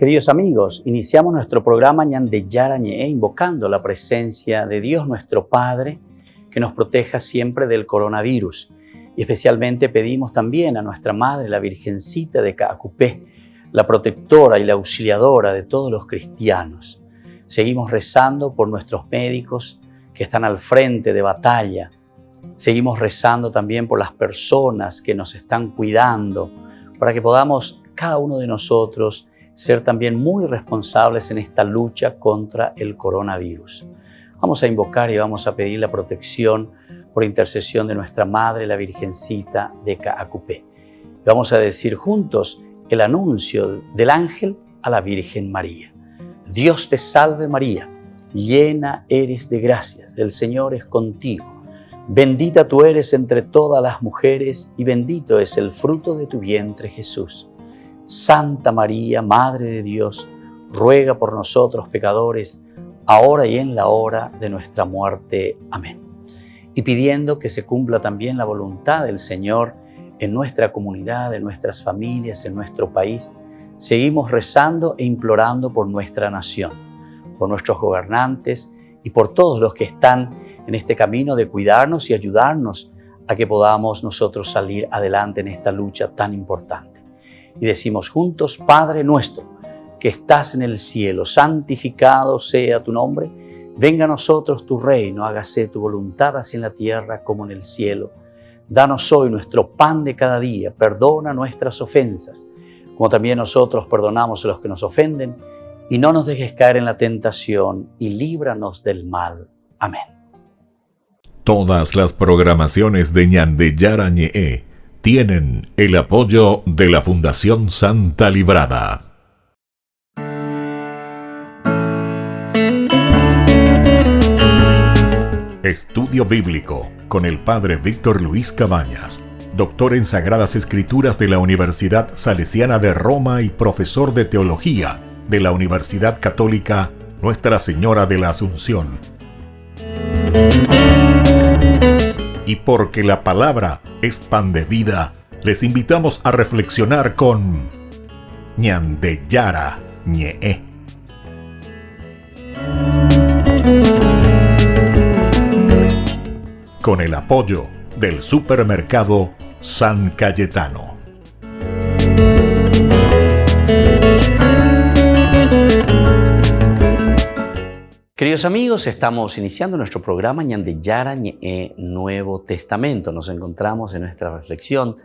Queridos amigos, iniciamos nuestro programa Ñande Yarañe, invocando la presencia de Dios nuestro Padre, que nos proteja siempre del coronavirus. Y especialmente pedimos también a nuestra Madre, la Virgencita de Caacupé, la protectora y la auxiliadora de todos los cristianos. Seguimos rezando por nuestros médicos que están al frente de batalla. Seguimos rezando también por las personas que nos están cuidando, para que podamos, cada uno de nosotros, ser también muy responsables en esta lucha contra el coronavirus. Vamos a invocar y vamos a pedir la protección por intercesión de nuestra Madre, la Virgencita de Caacupé. Vamos a decir juntos el anuncio del ángel a la Virgen María. Dios te salve María, llena eres de gracias, el Señor es contigo. Bendita tú eres entre todas las mujeres y bendito es el fruto de tu vientre Jesús. Santa María, Madre de Dios, ruega por nosotros pecadores, ahora y en la hora de nuestra muerte. Amén. Y pidiendo que se cumpla también la voluntad del Señor en nuestra comunidad, en nuestras familias, en nuestro país, seguimos rezando e implorando por nuestra nación, por nuestros gobernantes y por todos los que están en este camino de cuidarnos y ayudarnos a que podamos nosotros salir adelante en esta lucha tan importante. Y decimos juntos, Padre nuestro, que estás en el cielo, santificado sea tu nombre. Venga a nosotros tu reino, hágase tu voluntad así en la tierra como en el cielo. Danos hoy nuestro pan de cada día, perdona nuestras ofensas, como también nosotros perdonamos a los que nos ofenden, y no nos dejes caer en la tentación, y líbranos del mal. Amén. Todas las programaciones de Ñande Yarañe tienen el apoyo de la Fundación Santa Librada. Estudio Bíblico con el Padre Víctor Luis Cabañas, doctor en Sagradas Escrituras de la Universidad Salesiana de Roma y profesor de Teología de la Universidad Católica Nuestra Señora de la Asunción. Y porque la palabra es pan de vida, les invitamos a reflexionar con Ñande Yarañe. Con el apoyo del supermercado San Cayetano. Queridos amigos, estamos iniciando nuestro programa Ñande Yarañe Nuevo Testamento. Nos encontramos en nuestra reflexión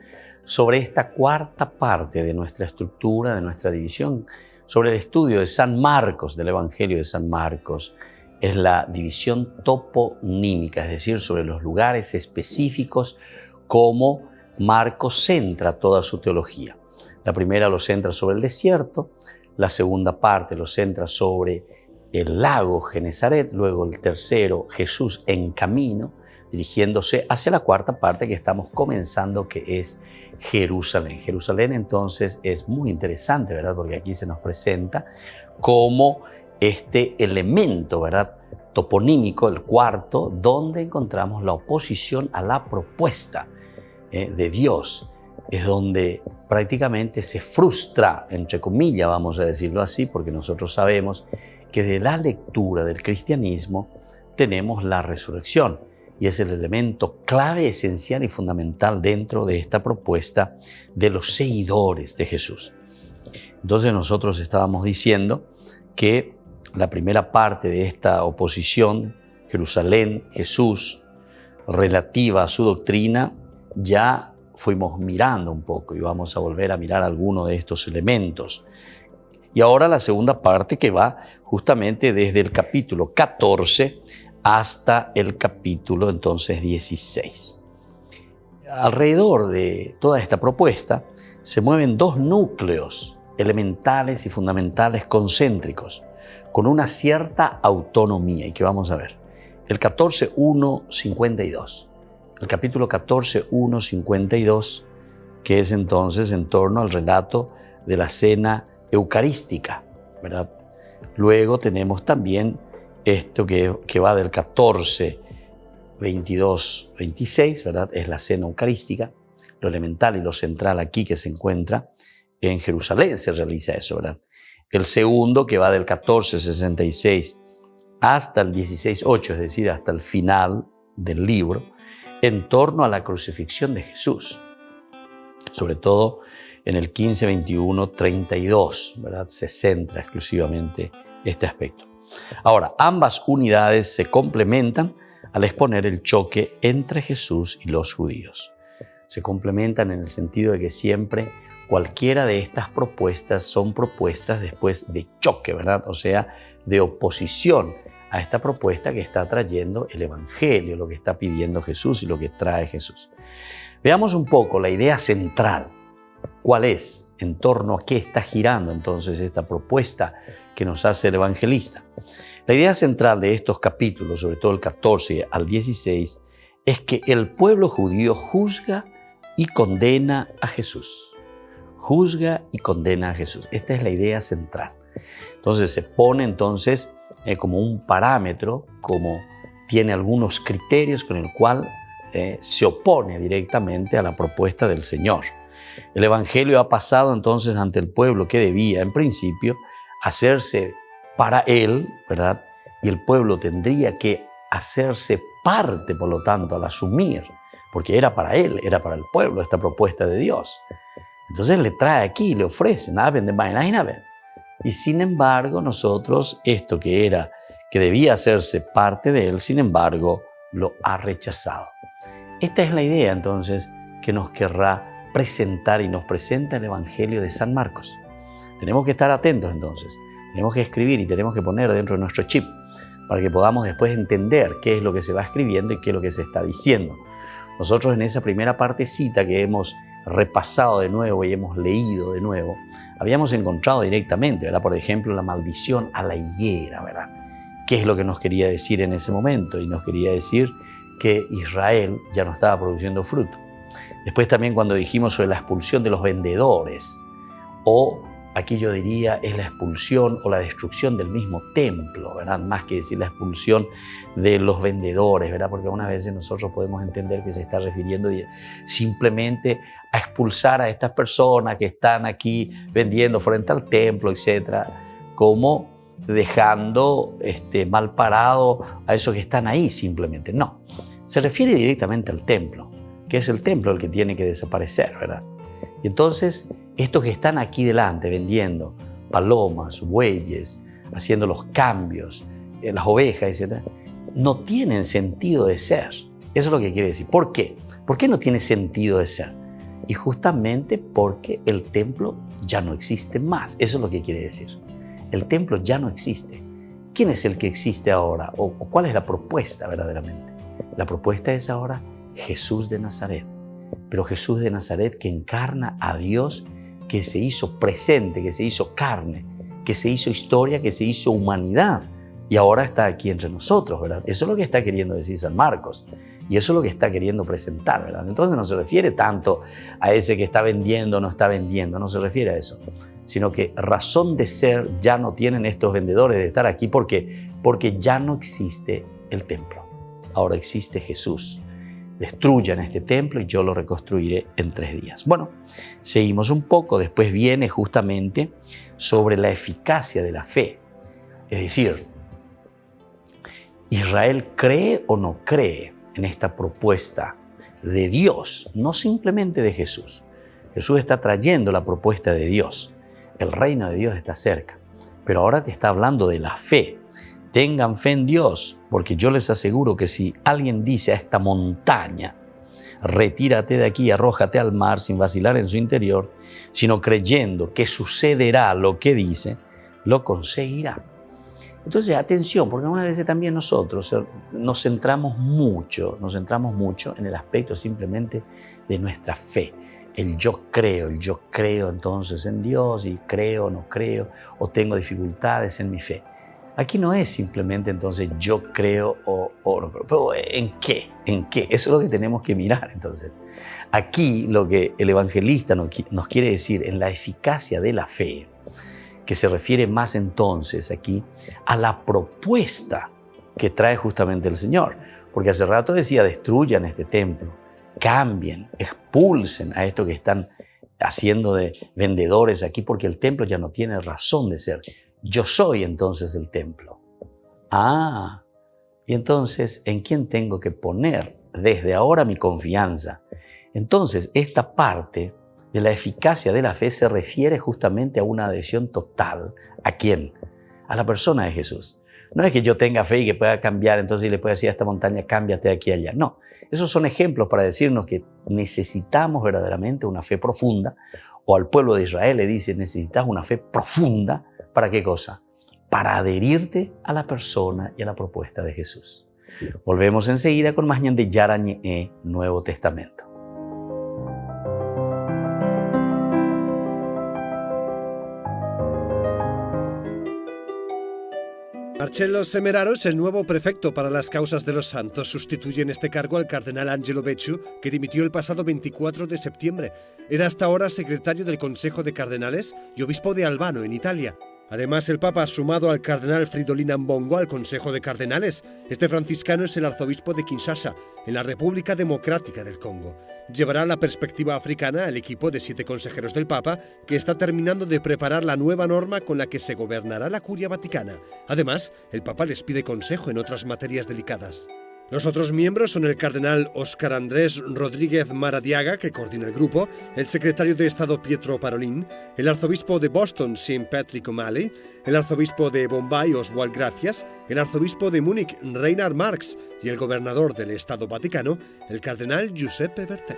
sobre esta cuarta parte de nuestra estructura, de nuestra división, sobre el estudio de San Marcos, del Evangelio de San Marcos. Es la división toponímica, es decir, sobre los lugares específicos, como Marcos centra toda su teología. La primera lo centra sobre el desierto, la segunda parte lo centra sobre el lago Genesaret, luego el tercero, Jesús en camino, dirigiéndose hacia la cuarta parte que estamos comenzando, que es Jerusalén. Jerusalén entonces es muy interesante, ¿verdad? Porque aquí se nos presenta como este elemento, ¿verdad?, toponímico, el cuarto, donde encontramos la oposición a la propuesta de Dios. Es donde prácticamente se frustra, entre comillas, vamos a decirlo así, porque nosotros sabemos que de la lectura del cristianismo tenemos la resurrección, y es el elemento clave, esencial y fundamental dentro de esta propuesta de los seguidores de Jesús. Entonces nosotros estábamos diciendo que la primera parte de esta oposición, Jerusalén, Jesús, relativa a su doctrina, ya fuimos mirando un poco y vamos a volver a mirar algunos de estos elementos. Y ahora la segunda parte, que va justamente desde el capítulo 14 hasta el capítulo entonces 16. Alrededor de toda esta propuesta se mueven dos núcleos elementales y fundamentales concéntricos, con una cierta autonomía, y que vamos a ver. El 14:1-52. El capítulo 14:1-52, que es entonces en torno al relato de la cena eucarística, ¿verdad? Luego tenemos también esto que va del 14:22-26, ¿verdad? Es la cena eucarística, lo elemental y lo central aquí que se encuentra en Jerusalén, se realiza eso, ¿verdad? El segundo, que va del 14:66 hasta el 16:8, es decir, hasta el final del libro, en torno a la crucifixión de Jesús. Sobre todo en el 15, 21, 32, ¿verdad? Se centra exclusivamente este aspecto. Ahora, ambas unidades se complementan al exponer el choque entre Jesús y los judíos. Se complementan en el sentido de que siempre cualquiera de estas propuestas son propuestas después de choque, ¿verdad? O sea, de oposición a esta propuesta que está trayendo el Evangelio, lo que está pidiendo Jesús y lo que trae Jesús. Veamos un poco la idea central. ¿Cuál es? ¿En torno a qué está girando entonces esta propuesta que nos hace el evangelista? La idea central de estos capítulos, sobre todo el 14 al 16, es que el pueblo judío juzga y condena a Jesús. Juzga y condena a Jesús. Esta es la idea central. Entonces se pone como un parámetro, como tiene algunos criterios con el cual se opone directamente a la propuesta del Señor. El Evangelio ha pasado entonces ante el pueblo que debía, en principio, hacerse para él, ¿verdad? Y el pueblo tendría que hacerse parte, por lo tanto, al asumir, porque era para él, era para el pueblo esta propuesta de Dios. Entonces le trae aquí, le ofrece, y sin embargo, nosotros, esto que debía hacerse parte de él, sin embargo, lo ha rechazado. Esta es la idea, entonces, que nos querrá presentar y nos presenta el Evangelio de San Marcos. Tenemos que estar atentos, entonces. Tenemos que escribir y tenemos que poner dentro de nuestro chip para que podamos después entender qué es lo que se va escribiendo y qué es lo que se está diciendo. Nosotros en esa primera partecita que hemos repasado de nuevo y hemos leído de nuevo, habíamos encontrado directamente, ¿verdad? Por ejemplo, la maldición a la higuera, ¿verdad? ¿Qué es lo que nos quería decir en ese momento? Y nos quería decir que Israel ya no estaba produciendo fruto. Después también cuando dijimos sobre la expulsión de los vendedores, o aquí yo diría es la expulsión o la destrucción del mismo templo, ¿verdad? Más que decir la expulsión de los vendedores, ¿verdad? Porque algunas veces nosotros podemos entender que se está refiriendo simplemente a expulsar a estas personas que están aquí vendiendo frente al templo, etcétera, como dejando mal parado a esos que están ahí simplemente. No, se refiere directamente al templo, que es el templo el que tiene que desaparecer, ¿verdad? Y entonces, estos que están aquí delante vendiendo palomas, bueyes, haciendo los cambios, las ovejas, etc., no tienen sentido de ser. Eso es lo que quiere decir. ¿Por qué? ¿Por qué no tiene sentido de ser? Y justamente porque el templo ya no existe más. Eso es lo que quiere decir. El templo ya no existe. ¿Quién es el que existe ahora? ¿O cuál es la propuesta verdaderamente? La propuesta es ahora Jesús de Nazaret. Pero Jesús de Nazaret que encarna a Dios, que se hizo presente, que se hizo carne, que se hizo historia, que se hizo humanidad y ahora está aquí entre nosotros, ¿verdad? Eso es lo que está queriendo decir San Marcos y eso es lo que está queriendo presentar, ¿verdad? Entonces no se refiere tanto a ese que está vendiendo o no está vendiendo, no se refiere a eso, sino que razón de ser ya no tienen estos vendedores de estar aquí porque ya no existe el templo, ahora existe Jesús. Destruyan este templo y yo lo reconstruiré en 3 días. Bueno, seguimos un poco. Después viene justamente sobre la eficacia de la fe. Es decir, ¿Israel cree o no cree en esta propuesta de Dios? No simplemente de Jesús. Jesús está trayendo la propuesta de Dios. El reino de Dios está cerca. Pero ahora te está hablando de la fe. Tengan fe en Dios, porque yo les aseguro que si alguien dice a esta montaña, retírate de aquí, arrójate al mar sin vacilar en su interior, sino creyendo que sucederá lo que dice, lo conseguirá. Entonces, atención, porque algunas veces también nosotros nos centramos mucho en el aspecto simplemente de nuestra fe. El yo creo entonces en Dios y creo o no creo, o tengo dificultades en mi fe. Aquí no es simplemente entonces yo creo o no creo, pero ¿en qué? ¿En qué? Eso es lo que tenemos que mirar entonces. Aquí lo que el evangelista nos quiere decir en la eficacia de la fe, que se refiere más entonces aquí a la propuesta que trae justamente el Señor. Porque hace rato decía, destruyan este templo, cambien, expulsen a estos que están haciendo de vendedores aquí porque el templo ya no tiene razón de ser. Yo soy entonces el templo. Y entonces, ¿en quién tengo que poner desde ahora mi confianza? Entonces, esta parte de la eficacia de la fe se refiere justamente a una adhesión total. ¿A quién? A la persona de Jesús. No es que yo tenga fe y que pueda cambiar, entonces le pueda decir a esta montaña, cámbiate de aquí a allá. No, esos son ejemplos para decirnos que necesitamos verdaderamente una fe profunda, o al pueblo de Israel le dice, necesitas una fe profunda. ¿Para qué cosa? Para adherirte a la persona y a la propuesta de Jesús. Volvemos enseguida con más ñande Yara ñe Nuevo Testamento. Marcello Semeraro es el nuevo prefecto para las causas de los santos. Sustituye en este cargo al cardenal Angelo Becciu, que dimitió el pasado 24 de septiembre. Era hasta ahora secretario del Consejo de Cardenales y obispo de Albano, en Italia. Además, el Papa ha sumado al cardenal Fridolin Ambongo al Consejo de Cardenales. Este franciscano es el arzobispo de Kinshasa, en la República Democrática del Congo. Llevará la perspectiva africana al equipo de 7 consejeros del Papa, que está terminando de preparar la nueva norma con la que se gobernará la Curia Vaticana. Además, el Papa les pide consejo en otras materias delicadas. Los otros miembros son el cardenal Óscar Andrés Rodríguez Maradiaga, que coordina el grupo, el secretario de Estado Pietro Parolin, el arzobispo de Boston St. Patrick O'Malley, el arzobispo de Bombay Oswald Gracias, el arzobispo de Múnich Reinhard Marx y el gobernador del Estado Vaticano, el cardenal Giuseppe Bertel.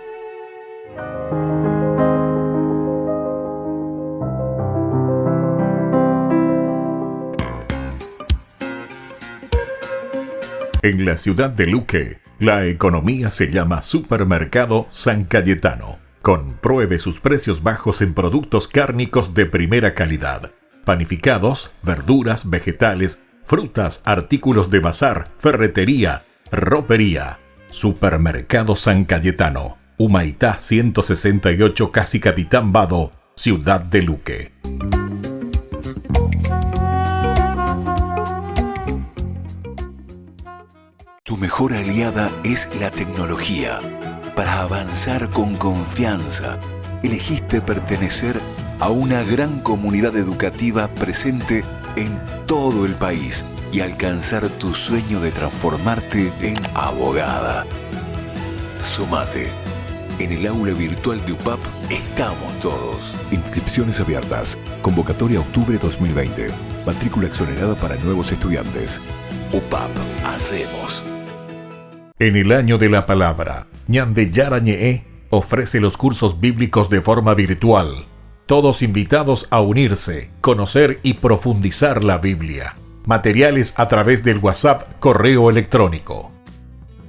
En la ciudad de Luque, la economía se llama Supermercado San Cayetano. Compruebe sus precios bajos en productos cárnicos de primera calidad. Panificados, verduras, vegetales, frutas, artículos de bazar, ferretería, ropería. Supermercado San Cayetano. Humaitá 168, Casi Capitán Vado, ciudad de Luque. Tu mejor aliada es la tecnología. Para avanzar con confianza, elegiste pertenecer a una gran comunidad educativa presente en todo el país y alcanzar tu sueño de transformarte en abogada. Sumate. En el aula virtual de UPAP estamos todos. Inscripciones abiertas. Convocatoria octubre 2020. Matrícula exonerada para nuevos estudiantes. UPAP. Hacemos. En el año de la palabra, ñande Yara ñe ofrece los cursos bíblicos de forma virtual. Todos invitados a unirse, conocer y profundizar la Biblia. Materiales a través del WhatsApp, correo electrónico.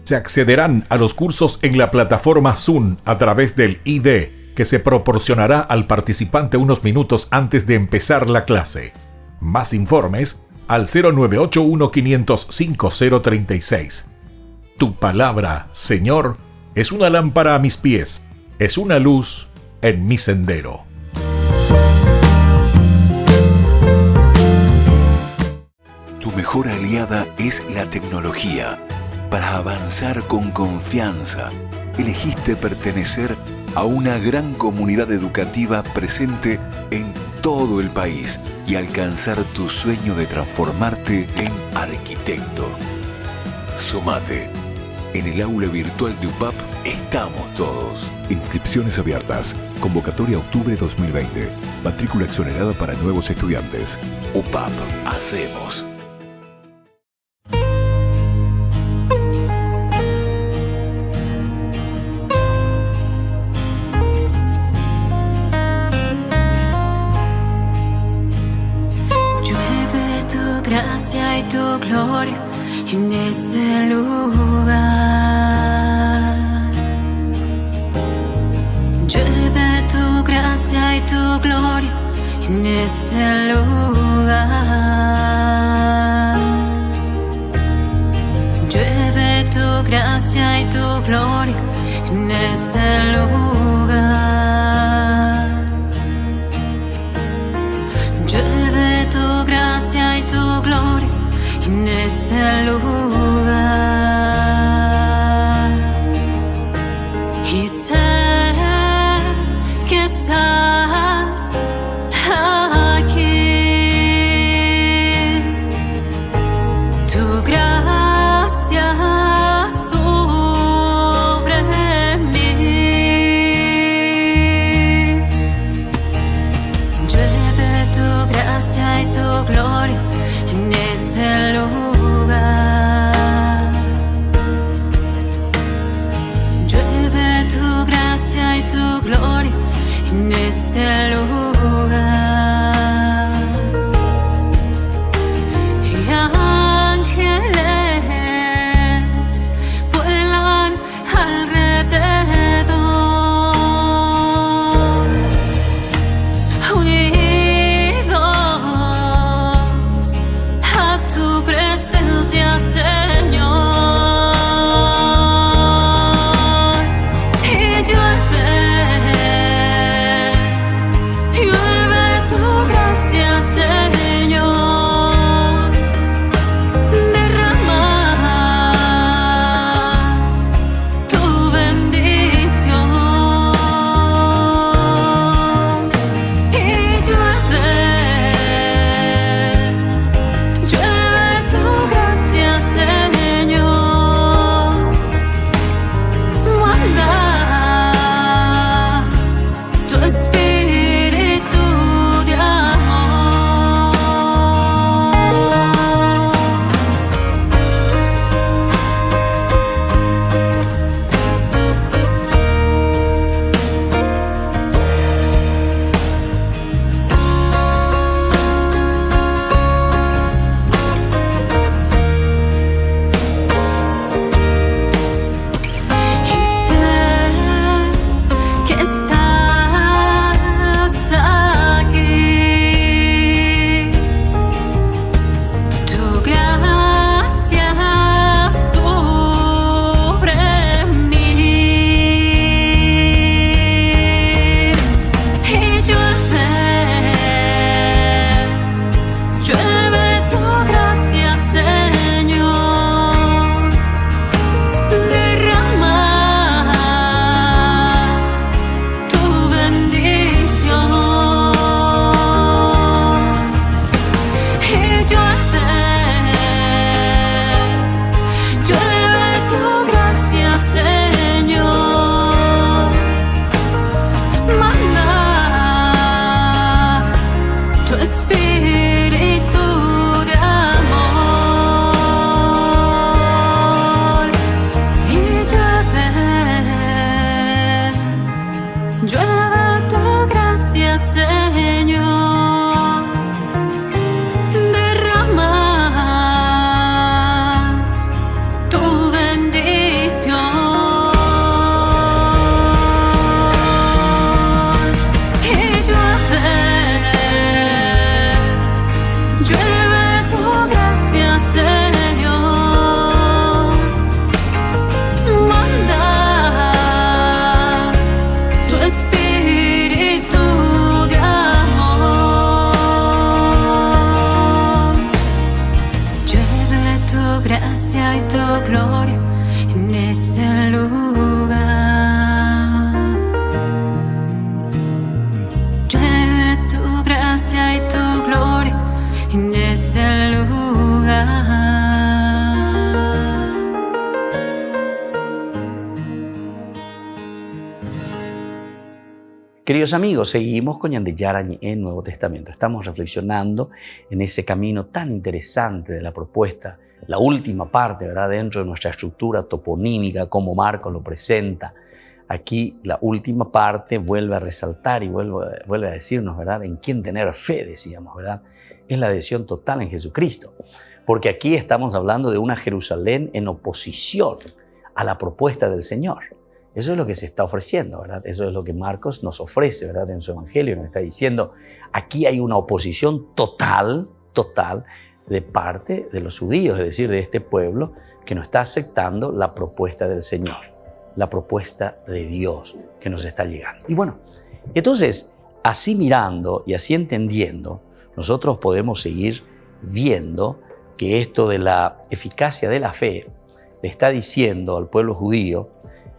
Se accederán a los cursos en la plataforma Zoom a través del ID, que se proporcionará al participante unos minutos antes de empezar la clase. Más informes al 0981 505 036. Tu palabra, Señor, es una lámpara a mis pies, es una luz en mi sendero. Tu mejor aliada es la tecnología. Para avanzar con confianza, elegiste pertenecer a una gran comunidad educativa presente en todo el país y alcanzar tu sueño de transformarte en arquitecto. Sumate. En el aula virtual de UPAP estamos todos. Inscripciones abiertas. Convocatoria octubre 2020. Matrícula exonerada para nuevos estudiantes. UPAP. Hacemos. Llueve tu gracia y tu gloria en este lugar. Llueve tu gracia y tu gloria en este lugar. Llueve tu gracia y tu gloria en este lugar. Llueve tu gracia y tu gloria en este lugar. Y sé que sabes en este lugar. Y ángeles vuelan alrededor, unidos a tu presencia, Señor. Queridos amigos, seguimos con Ñande Yarañe en Nuevo Testamento. Estamos reflexionando en ese camino tan interesante de la propuesta, la última parte, ¿verdad?, dentro de nuestra estructura toponímica, como Marcos lo presenta. Aquí la última parte vuelve a resaltar y vuelve a decirnos, ¿verdad?, en quién tener fe, decíamos, ¿verdad? Es la adhesión total en Jesucristo. Porque aquí estamos hablando de una Jerusalén en oposición a la propuesta del Señor. Eso es lo que se está ofreciendo, ¿verdad? Eso es lo que Marcos nos ofrece, ¿verdad? En su evangelio nos está diciendo, aquí hay una oposición total de parte de los judíos, es decir, de este pueblo que no está aceptando la propuesta del Señor, la propuesta de Dios que nos está llegando. Y bueno, entonces, así mirando y así entendiendo, nosotros podemos seguir viendo que esto de la eficacia de la fe le está diciendo al pueblo judío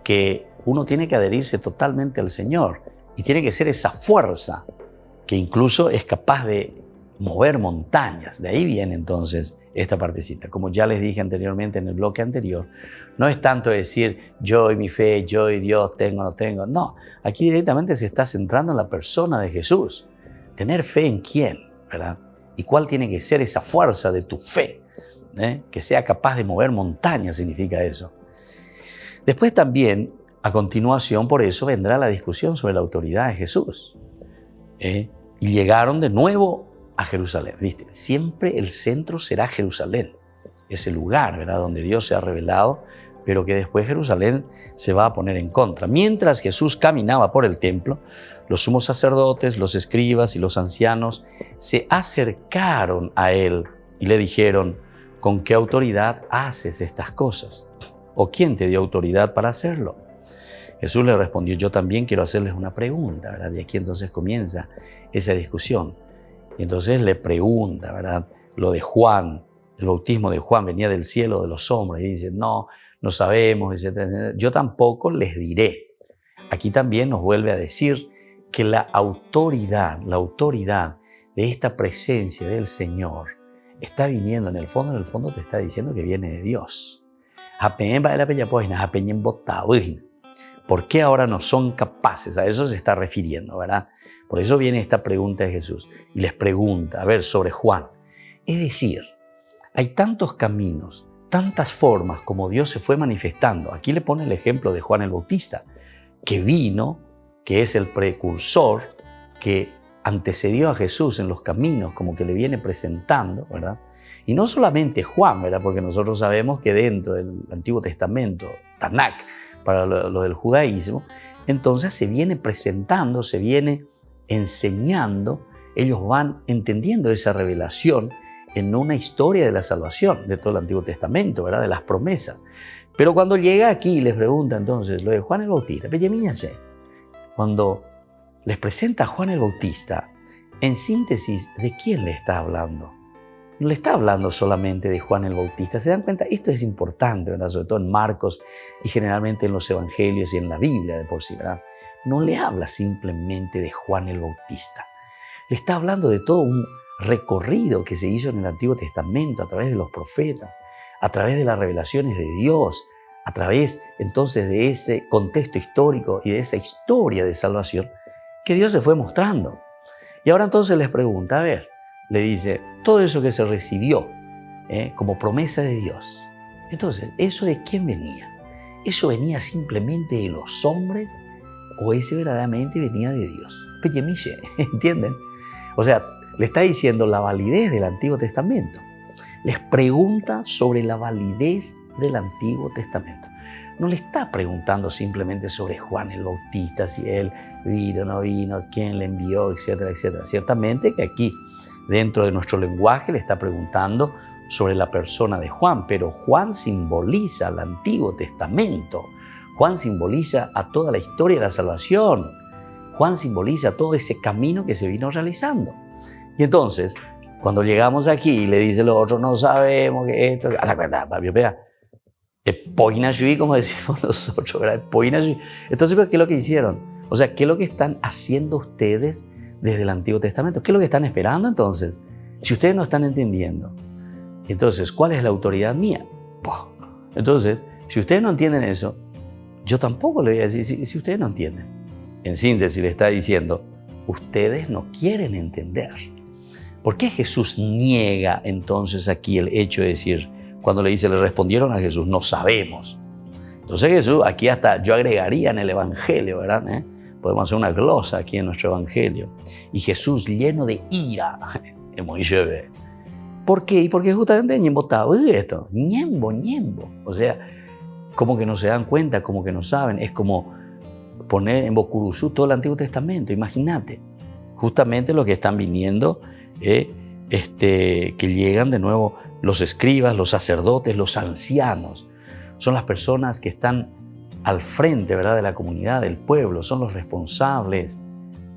que uno tiene que adherirse totalmente al Señor y tiene que ser esa fuerza que incluso es capaz de mover montañas. De ahí viene entonces esta partecita. Como ya les dije anteriormente en el bloque anterior, no es tanto decir yo y mi fe, yo y Dios, tengo o no tengo. No, aquí directamente se está centrando en la persona de Jesús. Tener fe en quién, ¿verdad? Y cuál tiene que ser esa fuerza de tu fe, que sea capaz de mover montañas, significa eso. Después también a continuación, por eso, vendrá la discusión sobre la autoridad de Jesús. Y llegaron de nuevo a Jerusalén. ¿Viste? Siempre el centro será Jerusalén, ese lugar, ¿verdad?, donde Dios se ha revelado, pero que después Jerusalén se va a poner en contra. Mientras Jesús caminaba por el templo, los sumos sacerdotes, los escribas y los ancianos se acercaron a él y le dijeron: ¿con qué autoridad haces estas cosas? ¿O quién te dio autoridad para hacerlo? Jesús le respondió: yo también quiero hacerles una pregunta, ¿verdad? Y aquí entonces comienza esa discusión. Y entonces le pregunta, ¿verdad?, lo de Juan, el bautismo de Juan venía del cielo o de los hombres. Y dice: no sabemos, etcétera. Yo tampoco les diré. Aquí también nos vuelve a decir que la autoridad de esta presencia del Señor está viniendo en el fondo te está diciendo que viene de Dios. ¿Por qué ahora no son capaces? A eso se está refiriendo, ¿verdad? Por eso viene esta pregunta de Jesús y les pregunta, a ver, sobre Juan. Es decir, hay tantos caminos, tantas formas como Dios se fue manifestando. Aquí le pone el ejemplo de Juan el Bautista, que vino, que es el precursor, que antecedió a Jesús en los caminos, como que le viene presentando, ¿verdad? Y no solamente Juan, ¿verdad? Porque nosotros sabemos que dentro del Antiguo Testamento, Tanakh, para lo del judaísmo, entonces se viene presentando, se viene enseñando, ellos van entendiendo esa revelación en una historia de la salvación de todo el Antiguo Testamento, ¿verdad?, de las promesas. Pero cuando llega aquí y les pregunta entonces lo de Juan el Bautista, cuando les presenta a Juan el Bautista, en síntesis, ¿de quién le está hablando? No le está hablando solamente de Juan el Bautista. ¿Se dan cuenta? Esto es importante, ¿verdad?, sobre todo en Marcos y generalmente en los evangelios y en la Biblia de por sí, ¿verdad? No le habla simplemente de Juan el Bautista. Le está hablando de todo un recorrido que se hizo en el Antiguo Testamento a través de los profetas, a través de las revelaciones de Dios, a través entonces de ese contexto histórico y de esa historia de salvación que Dios se fue mostrando. Y ahora entonces les pregunta, a ver, le dice, todo eso que se recibió como promesa de Dios, entonces, ¿eso de quién venía? ¿Eso venía simplemente de los hombres o ese verdaderamente venía de Dios? ¿Entienden? O sea, le está diciendo la validez del Antiguo Testamento. Les pregunta sobre la validez del Antiguo Testamento. No le está preguntando simplemente sobre Juan el Bautista, si él vino o no vino, quién le envió, etcétera, etcétera. Ciertamente que aquí, dentro de nuestro lenguaje, le está preguntando sobre la persona de Juan, pero Juan simboliza al Antiguo Testamento. Juan simboliza a toda la historia de la salvación. Juan simboliza todo ese camino que se vino realizando. Y entonces, cuando llegamos aquí y le dice lo otro, no sabemos que esto, a la verdad, como decimos nosotros, ¿verdad? Entonces, ¿qué es lo que hicieron? O sea, ¿qué es lo que están haciendo ustedes desde el Antiguo Testamento? ¿Qué es lo que están esperando entonces? Si ustedes no están entendiendo, entonces, ¿cuál es la autoridad mía? Entonces, si ustedes no entienden eso, yo tampoco le voy a decir si ustedes no entienden. En síntesis, le está diciendo, ustedes no quieren entender. ¿Por qué Jesús niega entonces aquí el hecho de decir, cuando le respondieron a Jesús, no sabemos? Entonces Jesús, aquí hasta yo agregaría en el Evangelio, ¿verdad? Podemos hacer una glosa aquí en nuestro Evangelio. Y Jesús lleno de ira, ¿por qué? Y porque justamente ñembo esto, ñembo. O sea, como que no se dan cuenta, como que no saben. Es como poner en Bocuruzú todo el Antiguo Testamento, imagínate. Justamente lo que están viniendo, que llegan de nuevo los escribas, los sacerdotes, los ancianos. Son las personas que están al frente, ¿verdad?, de la comunidad, del pueblo. Son los responsables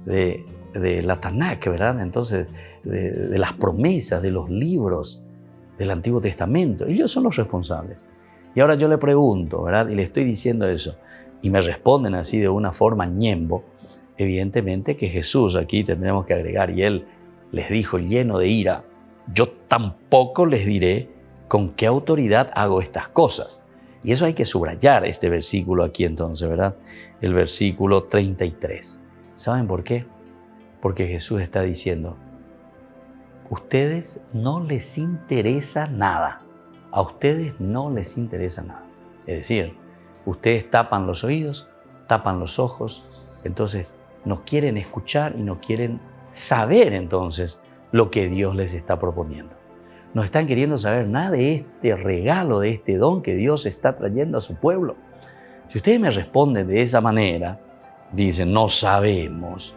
de la Tanakh, ¿verdad? Entonces, de las promesas, de los libros del Antiguo Testamento. Ellos son los responsables. Y ahora yo le pregunto, ¿verdad?, y le estoy diciendo eso, y me responden así de una forma ñembo. Evidentemente que Jesús, aquí tendremos que agregar, y él les dijo lleno de ira, yo tampoco les diré con qué autoridad hago estas cosas. Y eso hay que subrayar este versículo aquí entonces, ¿verdad? El versículo 33. ¿Saben por qué? Porque Jesús está diciendo, ustedes no les interesa nada. A ustedes no les interesa nada. Es decir, ustedes tapan los oídos tapan los ojos, entonces no quieren escuchar y no quieren saber entonces lo que Dios les está proponiendo. No están queriendo saber nada de este regalo, de este don que Dios está trayendo a su pueblo. Si ustedes me responden de esa manera, dicen, no sabemos,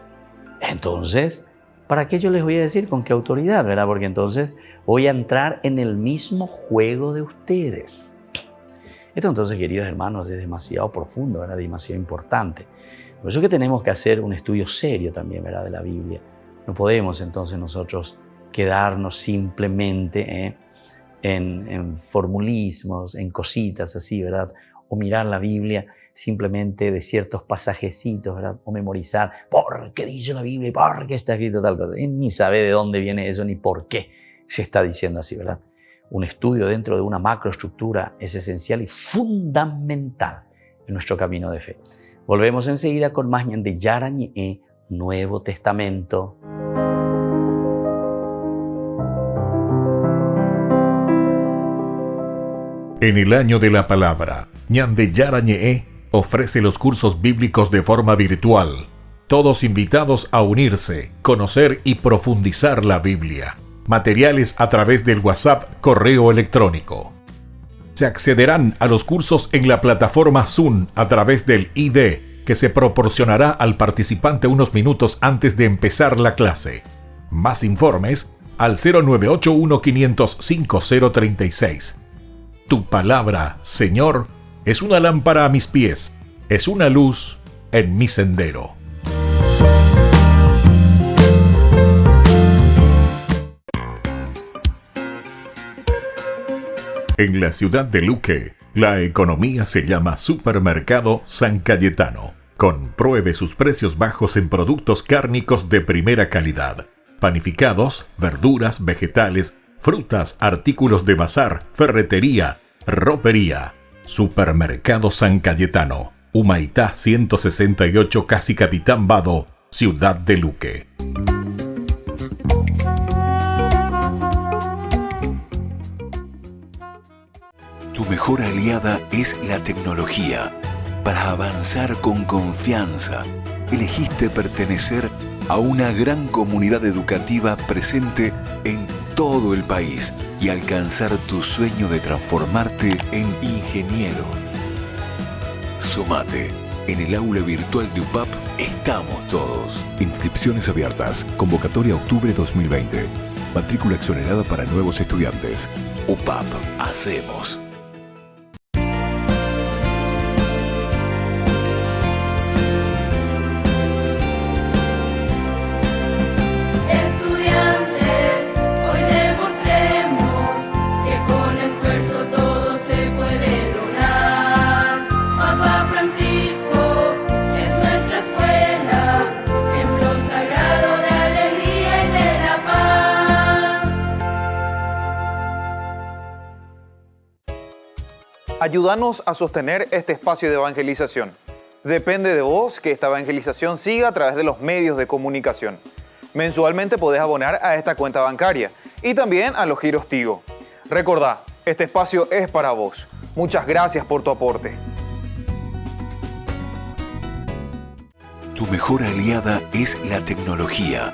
entonces, ¿para qué yo les voy a decir con qué autoridad, verdad? Porque entonces voy a entrar en el mismo juego de ustedes. Esto entonces, queridos hermanos, es demasiado profundo, ¿verdad? Demasiado importante. Por eso que tenemos que hacer un estudio serio también, ¿verdad? De la Biblia. No podemos entonces nosotros quedarnos simplemente en formulismos, en cositas así, ¿verdad? O mirar la Biblia simplemente de ciertos pasajecitos, ¿verdad? O memorizar, ¿por qué dice la Biblia? ¿Por qué está escrito tal cosa? Y ni sabe de dónde viene eso, ni por qué se está diciendo así, ¿verdad? Un estudio dentro de una macroestructura es esencial y fundamental en nuestro camino de fe. Volvemos enseguida con más de Yarañe, Nuevo Testamento. En el año de la palabra, Ñande Yarañe ofrece los cursos bíblicos de forma virtual. Todos invitados a unirse, conocer y profundizar la Biblia. Materiales a través del WhatsApp, correo electrónico. Se accederán a los cursos en la plataforma Zoom a través del ID, que se proporcionará al participante unos minutos antes de empezar la clase. Más informes al 0981-500-5036. Tu palabra, Señor, es una lámpara a mis pies, es una luz en mi sendero. En la ciudad de Luque, la economía se llama Supermercado San Cayetano. Compruebe sus precios bajos en productos cárnicos de primera calidad. Panificados, verduras, vegetales, frutas, artículos de bazar, ferretería, ropería. Supermercado San Cayetano, Humaitá 168, Casi Capitán Vado, ciudad de Luque. Tu mejor aliada es la tecnología. Para avanzar con confianza, elegiste pertenecer a una gran comunidad educativa presente en todo el país y alcanzar tu sueño de transformarte en ingeniero. Sumate. En el aula virtual de UPAP estamos todos. Inscripciones abiertas. Convocatoria octubre 2020. Matrícula exonerada para nuevos estudiantes. UPAP. Hacemos. Ayúdanos a sostener este espacio de evangelización. Depende de vos que esta evangelización siga a través de los medios de comunicación. Mensualmente podés abonar a esta cuenta bancaria y también a los giros Tigo. Recordá, este espacio es para vos. Muchas gracias por tu aporte. Tu mejor aliada es la tecnología.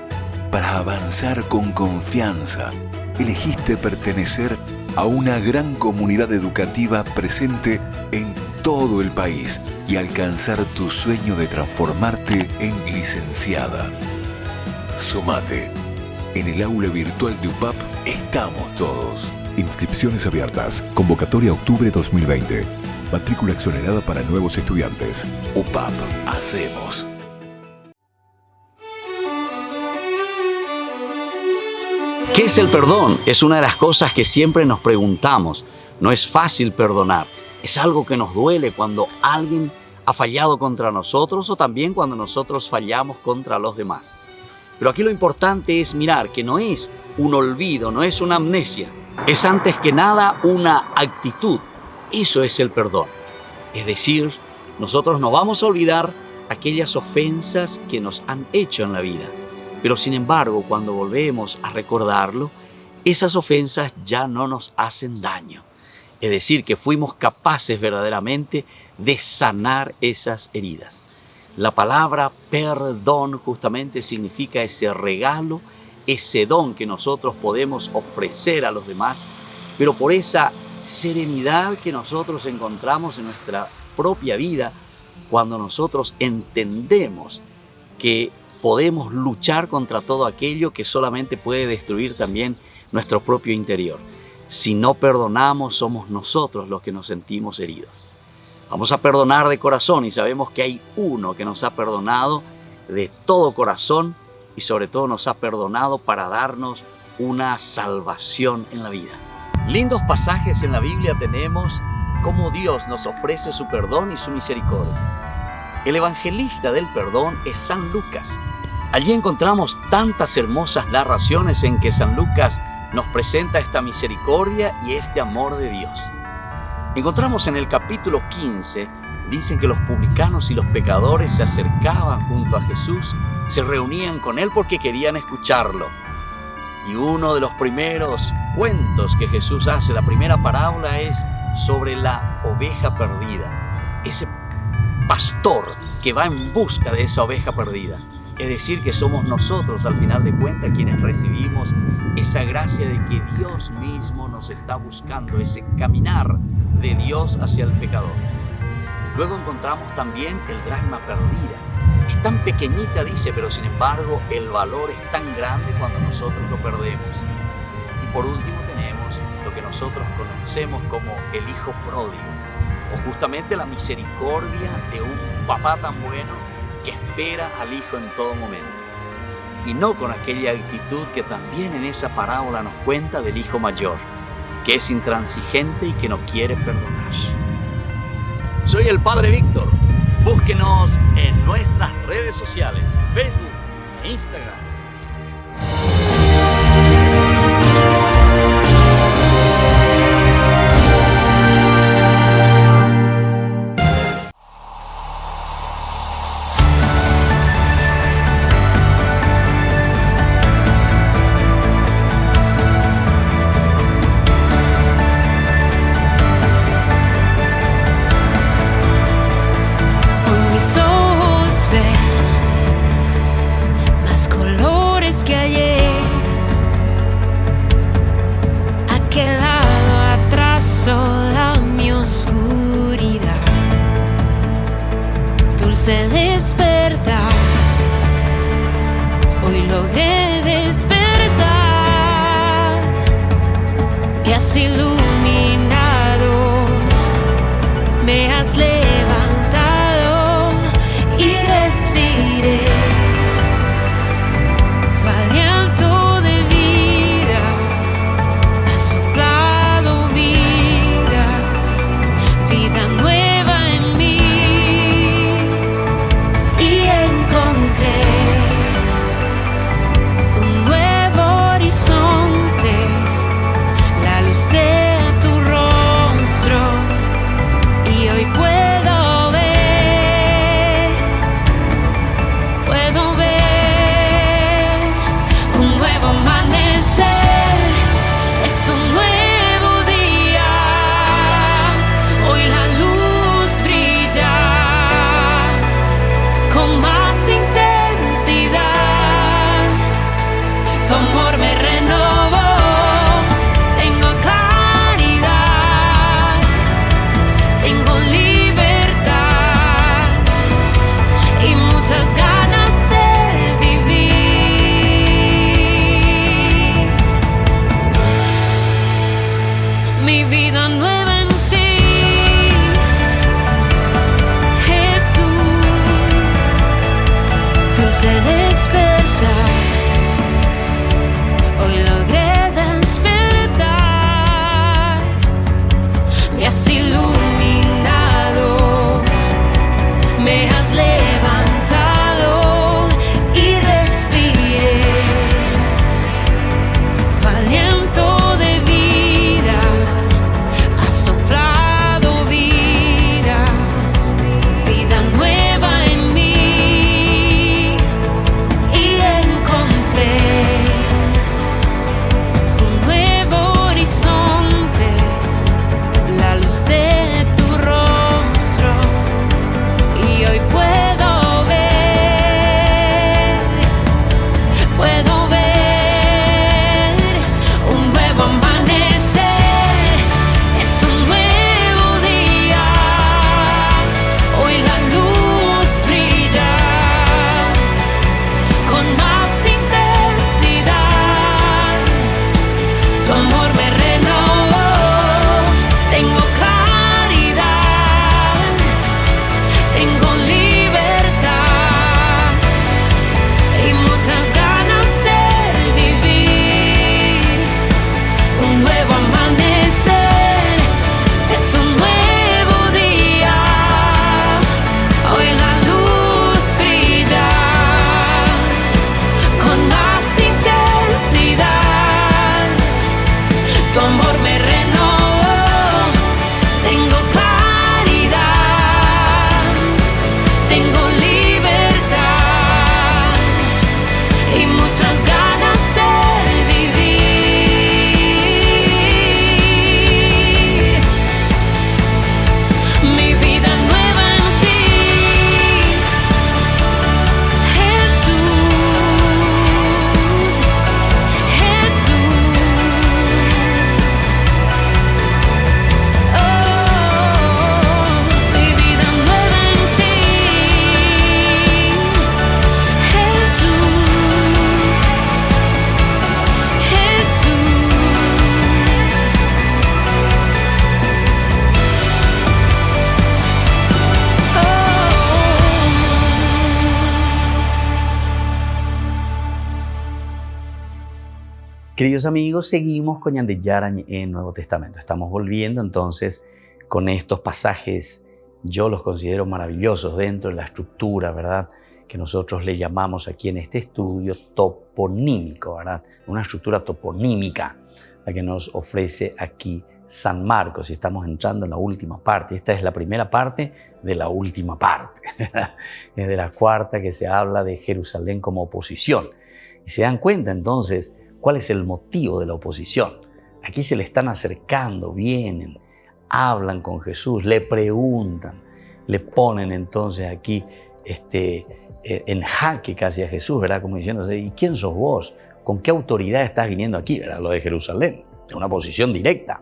Para avanzar con confianza, elegiste pertenecer a una gran comunidad educativa presente en todo el país y alcanzar tu sueño de transformarte en licenciada. Sumate. En el aula virtual de UPAP estamos todos. Inscripciones abiertas. Convocatoria octubre 2020. Matrícula exonerada para nuevos estudiantes. UPAP. Hacemos. ¿Qué es el perdón? Es una de las cosas que siempre nos preguntamos. No es fácil perdonar. Es algo que nos duele cuando alguien ha fallado contra nosotros o también cuando nosotros fallamos contra los demás. Pero aquí lo importante es mirar que no es un olvido, no es una amnesia. Es antes que nada una actitud. Eso es el perdón. Es decir, nosotros no vamos a olvidar aquellas ofensas que nos han hecho en la vida. Pero sin embargo, cuando volvemos a recordarlo, esas ofensas ya no nos hacen daño. Es decir, que fuimos capaces verdaderamente de sanar esas heridas. La palabra perdón justamente significa ese regalo, ese don que nosotros podemos ofrecer a los demás, pero por esa serenidad que nosotros encontramos en nuestra propia vida cuando nosotros entendemos que podemos luchar contra todo aquello que solamente puede destruir también nuestro propio interior. Si no perdonamos, somos nosotros los que nos sentimos heridos. Vamos a perdonar de corazón y sabemos que hay uno que nos ha perdonado de todo corazón y sobre todo nos ha perdonado para darnos una salvación en la vida. Lindos pasajes en la Biblia tenemos cómo Dios nos ofrece su perdón y su misericordia. El evangelista del perdón es San Lucas. Allí encontramos tantas hermosas narraciones en que San Lucas nos presenta esta misericordia y este amor de Dios. Encontramos en el capítulo 15, dicen que los publicanos y los pecadores se acercaban junto a Jesús, se reunían con Él porque querían escucharlo. Y uno de los primeros cuentos que Jesús hace, la primera parábola, es sobre la oveja perdida. Ese pastor que va en busca de esa oveja perdida. Es decir, que somos nosotros, al final de cuentas, quienes recibimos esa gracia de que Dios mismo nos está buscando, ese caminar de Dios hacia el pecador. Luego encontramos también el dracma perdida. Es tan pequeñita, dice, pero sin embargo el valor es tan grande cuando nosotros lo perdemos. Y por último tenemos lo que nosotros conocemos como el hijo pródigo, o justamente la misericordia de un papá tan bueno que espera al hijo en todo momento. Y no con aquella actitud que también en esa parábola nos cuenta del hijo mayor, que es intransigente y que no quiere perdonar. Soy el Padre Víctor. Búsquenos en nuestras redes sociales, Facebook e Instagram. Despertar, hoy logré despertar, me has iluminado, me has levantado y respiré, aliento de vida, has soplado vida, vida nueva en mí. Un nuevo horizonte, la luz de Queridos amigos, seguimos con Ñande Yara en el Nuevo Testamento. Estamos volviendo entonces con estos pasajes, yo los considero maravillosos dentro de la estructura, ¿verdad?, que nosotros le llamamos aquí en este estudio toponímico, ¿verdad? Una estructura toponímica, la que nos ofrece aquí San Marcos, y estamos entrando en la última parte. Esta es la primera parte de la última parte, es de la cuarta, que se habla de Jerusalén como oposición. Y se dan cuenta entonces cuál es el motivo de la oposición. Aquí se le están acercando, vienen, hablan con Jesús, le preguntan, le ponen entonces aquí en jaque casi a Jesús, ¿verdad? Como diciendo, ¿y quién sos vos? ¿Con qué autoridad estás viniendo aquí? ¿Verdad? Lo de Jerusalén, es una oposición directa.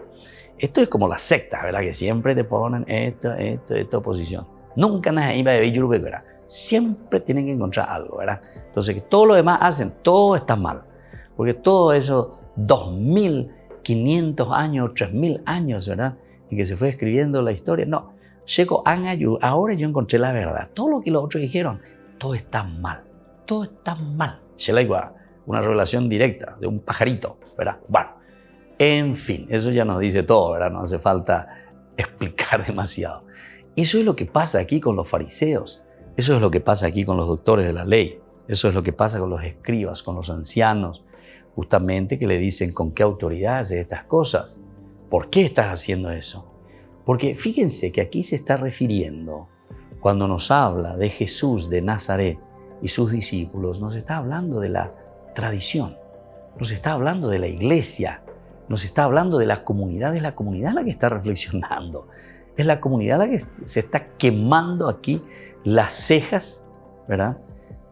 Esto es como la secta, ¿verdad? Que siempre te ponen esta oposición. Nunca nadie iba a vivir, ¿verdad? Siempre tienen que encontrar algo, ¿verdad? Entonces, que todo lo demás hacen, todo está mal. Porque todo eso, 2.500 años, 3.000 años, ¿verdad?, en que se fue escribiendo la historia. No, ahora yo encontré la verdad. Todo lo que los otros dijeron, todo está mal. Todo está mal. Una revelación directa de un pajarito, ¿verdad? Bueno, en fin, eso ya nos dice todo, ¿verdad? No hace falta explicar demasiado. Eso es lo que pasa aquí con los fariseos. Eso es lo que pasa aquí con los doctores de la ley. Eso es lo que pasa con los escribas, con los ancianos, justamente, que le dicen con qué autoridad haces estas cosas. ¿Por qué estás haciendo eso? Porque fíjense que aquí se está refiriendo, cuando nos habla de Jesús de Nazaret y sus discípulos, nos está hablando de la tradición, nos está hablando de la iglesia, nos está hablando de la comunidad. Es la comunidad la que está reflexionando, es la comunidad la que se está quemando aquí las cejas, ¿verdad?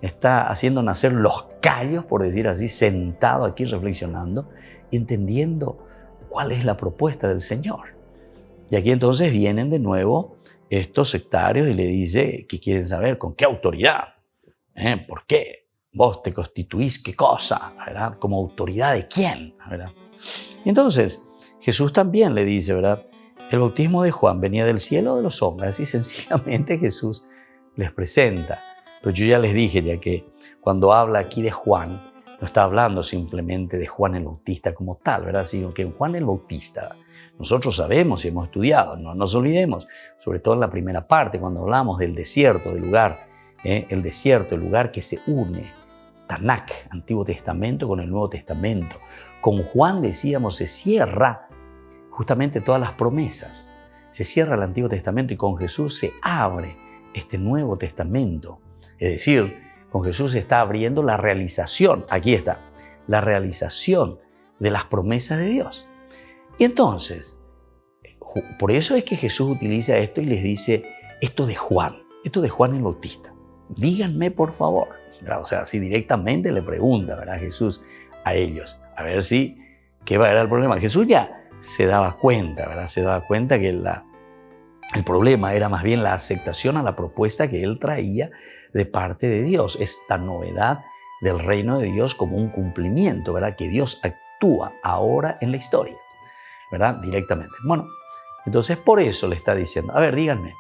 Está haciendo nacer los callos, por decir así, sentado aquí reflexionando, entendiendo cuál es la propuesta del Señor. Y aquí entonces vienen de nuevo estos sectarios y le dice que quieren saber con qué autoridad, ¿por qué vos te constituís qué cosa, ¿verdad? ¿Como autoridad de quién, ¿verdad? Y entonces Jesús también le dice, ¿verdad?, el bautismo de Juan venía del cielo o de los hombres. Así sencillamente Jesús les presenta. Pero yo ya les dije ya que cuando habla aquí de Juan, no está hablando simplemente de Juan el Bautista como tal, ¿verdad?, sino que en Juan el Bautista nosotros sabemos y hemos estudiado, no nos olvidemos, sobre todo en la primera parte, cuando hablamos del desierto, del lugar, el desierto, el lugar que se une, Tanakh, Antiguo Testamento con el Nuevo Testamento. Con Juan, decíamos, se cierra justamente todas las promesas, se cierra el Antiguo Testamento, y con Jesús se abre este Nuevo Testamento. Es decir, con Jesús se está abriendo la realización, aquí está, la realización de las promesas de Dios. Y entonces, por eso es que Jesús utiliza esto y les dice esto de Juan el Bautista. Díganme, por favor, ¿verdad? O sea, así directamente le pregunta, ¿verdad?, Jesús a ellos, a ver si, ¿qué va a ser el problema? Jesús ya se daba cuenta, ¿verdad? Se daba cuenta que el problema era más bien la aceptación a la propuesta que él traía de parte de Dios, esta novedad del reino de Dios como un cumplimiento, ¿verdad?, que Dios actúa ahora en la historia, ¿verdad?, directamente. Bueno, entonces por eso le está diciendo, a ver, díganme,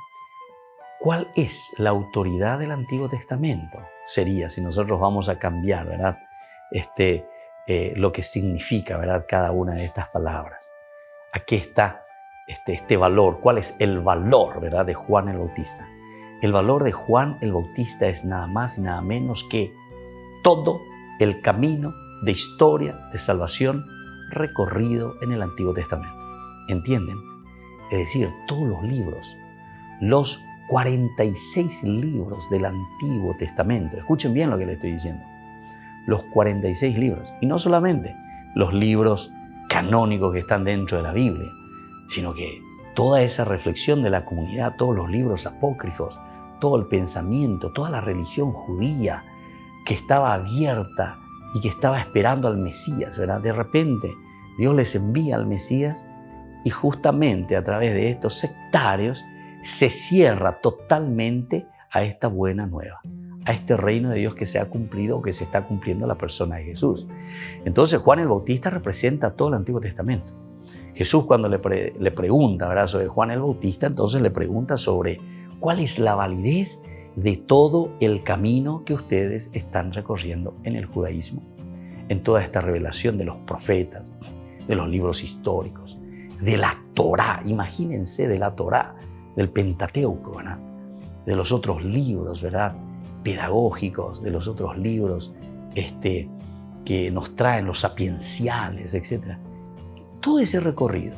¿cuál es la autoridad del Antiguo Testamento? Sería, si nosotros vamos a cambiar, ¿verdad?, lo que significa, ¿verdad?, cada una de estas palabras. Aquí está este valor. ¿Cuál es el valor, ¿verdad?, de Juan el Bautista? El valor de Juan el Bautista es nada más y nada menos que todo el camino de historia de salvación recorrido en el Antiguo Testamento. ¿Entienden? Es decir, todos los libros, los 46 libros del Antiguo Testamento. Escuchen bien lo que les estoy diciendo. Los 46 libros. Y no solamente los libros canónicos que están dentro de la Biblia, sino que toda esa reflexión de la comunidad, todos los libros apócrifos, todo el pensamiento, toda la religión judía que estaba abierta y que estaba esperando al Mesías, ¿verdad? De repente Dios les envía al Mesías y justamente a través de estos sectarios se cierra totalmente a esta buena nueva, a este reino de Dios que se ha cumplido o que se está cumpliendo en la persona de Jesús. Entonces Juan el Bautista representa todo el Antiguo Testamento. Jesús, cuando le pregunta, ¿verdad?, sobre Juan el Bautista, entonces le pregunta sobre cuál es la validez de todo el camino que ustedes están recorriendo en el judaísmo. en toda esta revelación de los profetas, de los libros históricos, de la Torá. Imagínense, de la Torá, del Pentateuco, ¿verdad? De los otros libros, ¿verdad?, pedagógicos, de los otros libros que nos traen los sapienciales, etc. Todo ese recorrido